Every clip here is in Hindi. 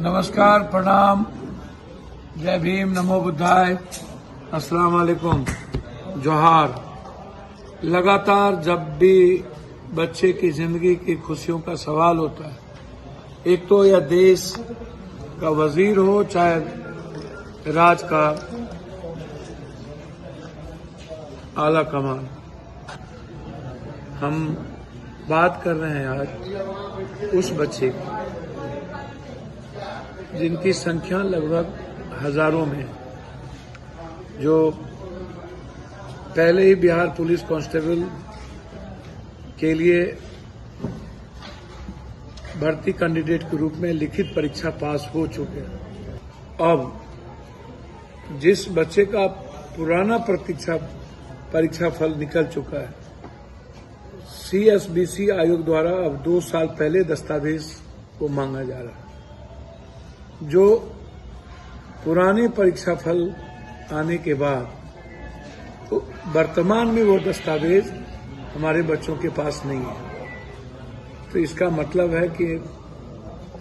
नमस्कार, प्रणाम, जय भीम, नमो बुद्धाय, अस्सलाम वालेकुम, जोहार। लगातार जब भी बच्चे की जिंदगी की खुशियों का सवाल होता है, एक तो यह देश का वजीर हो चाहे राज का आला कमान, हम बात कर रहे हैं आज उस बच्चे की जिनकी संख्या लगभग हजारों में है, जो पहले ही बिहार पुलिस कांस्टेबल के लिए भर्ती कैंडिडेट के रूप में लिखित परीक्षा पास हो चुके हैं। अब जिस बच्चे का पुराना परीक्षा फल निकल चुका है, CSBC आयोग द्वारा अब 2 साल पहले दस्तावेज को मांगा जा रहा है। जो पुराने परीक्षा फल आने के बाद तो वर्तमान में वो दस्तावेज हमारे बच्चों के पास नहीं है, तो इसका मतलब है कि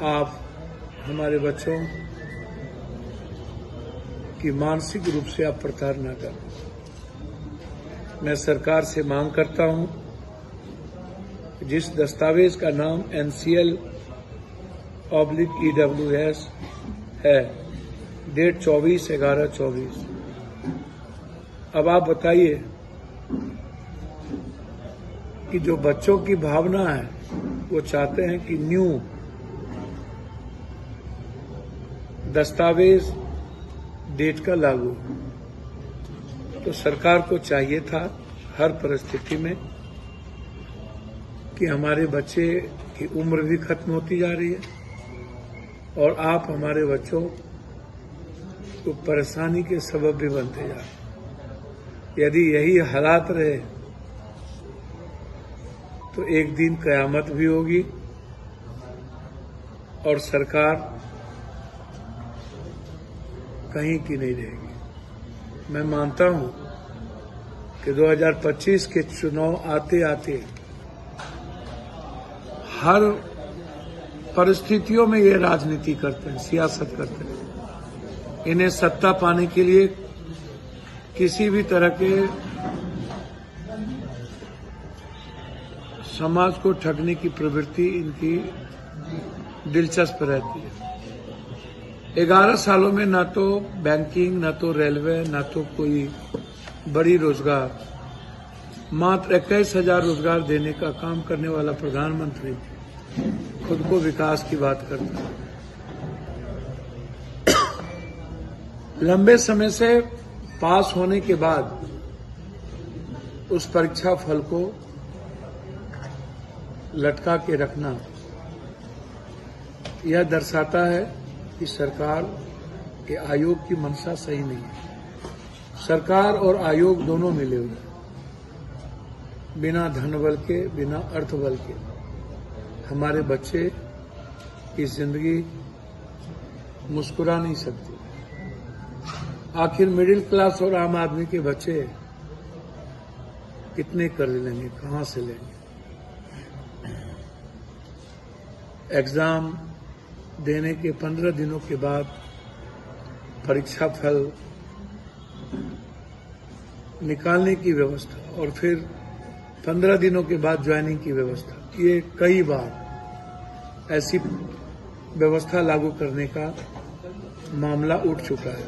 आप हमारे बच्चों की मानसिक रूप से आप प्रताड़ना करें। मैं सरकार से मांग करता हूं, जिस दस्तावेज का नाम NCL/EWS है, डेट 24/11/24। अब आप बताइए कि जो बच्चों की भावना है वो चाहते हैं कि न्यू दस्तावेज डेट का लागू, तो सरकार को चाहिए था हर परिस्थिति में कि हमारे बच्चे की उम्र भी खत्म होती जा रही है और आप हमारे बच्चों को परेशानी के सबब भी बनते जा रहे हैं। यदि यही हालात रहे तो एक दिन कयामत भी होगी और सरकार कहीं की नहीं रहेगी। मैं मानता हूं कि 2025 के चुनाव आते आते हर परिस्थितियों में ये राजनीति करते हैं, सियासत करते हैं। इन्हें सत्ता पाने के लिए किसी भी तरह के समाज को ठगने की प्रवृत्ति इनकी दिलचस्प रहती है। 11 सालों में ना तो बैंकिंग, ना तो रेलवे, ना तो कोई बड़ी रोजगार, मात्र 21,000 रोजगार देने का काम करने वाला प्रधानमंत्री खुद को विकास की बात करता है। लंबे समय से पास होने के बाद उस परीक्षा फल को लटका के रखना यह दर्शाता है कि सरकार के आयोग की मंशा सही नहीं है। सरकार और आयोग दोनों मिले हुए हैं, बिना धनबल के, बिना अर्थबल के हमारे बच्चे की जिंदगी मुस्कुरा नहीं सकती। आखिर मिडिल क्लास और आम आदमी के बच्चे कितने कर्ज लेंगे, कहां से लेंगे? एग्जाम देने के 15 दिनों के बाद परीक्षा फल निकालने की व्यवस्था और फिर 15 दिनों के बाद ज्वाइनिंग की व्यवस्था, ये कई बार ऐसी व्यवस्था लागू करने का मामला उठ चुका है।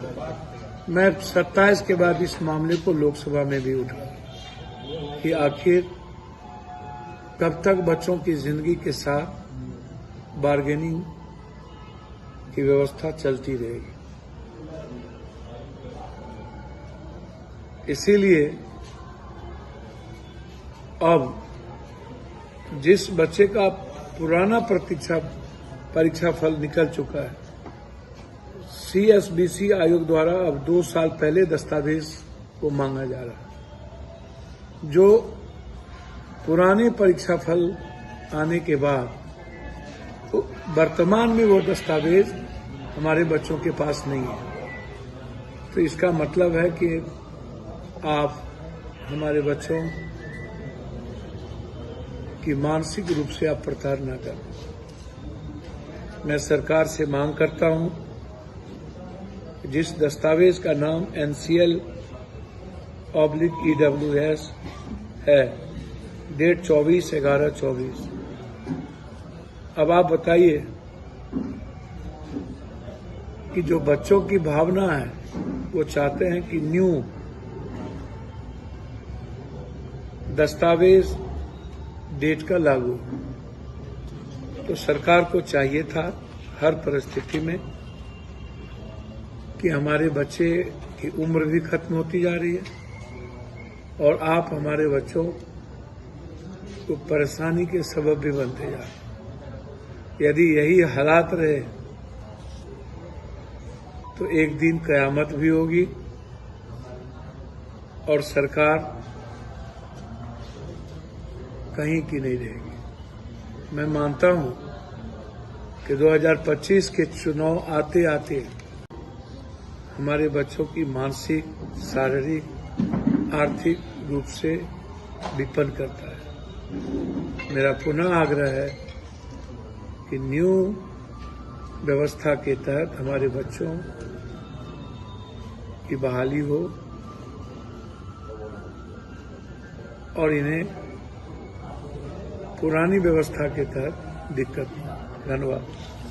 मैं 27 के बाद इस मामले को लोकसभा में भी उठा कि आखिर कब तक बच्चों की जिंदगी के साथ बार्गेनिंग की व्यवस्था चलती रहेगी। इसीलिए अब जिस बच्चे का पुराना परीक्षा फल निकल चुका है, CSBC आयोग द्वारा अब 2 साल पहले दस्तावेज को मांगा जा रहा है। जो पुराने परीक्षा फल आने के बाद तो वर्तमान में वो दस्तावेज हमारे बच्चों के पास नहीं है, तो इसका मतलब है कि आप हमारे बच्चों की मानसिक रूप से आप प्रताड़ना करें। मैं सरकार से मांग करता हूं, जिस दस्तावेज का नाम NCL/EWS है, डेट 24/11/24। अब आप बताइए कि जो बच्चों की भावना है वो चाहते हैं कि न्यू दस्तावेज डेट का लागू, तो सरकार को चाहिए था हर परिस्थिति में कि हमारे बच्चे की उम्र भी खत्म होती जा रही है और आप हमारे बच्चों को परेशानी के सबब भी बनते जा रहे हैं। यदि यही हालात रहे तो एक दिन कयामत भी होगी और सरकार कहीं की नहीं रहेगी। मैं मानता हूं कि 2025 के चुनाव आते आते हमारे बच्चों की मानसिक, शारीरिक, आर्थिक रूप से विपन्न करता है। मेरा पुनः आग्रह है कि न्यू व्यवस्था के तहत हमारे बच्चों की बहाली हो और इन्हें पुरानी व्यवस्था के तहत दिक्कत नहीं। धन्यवाद।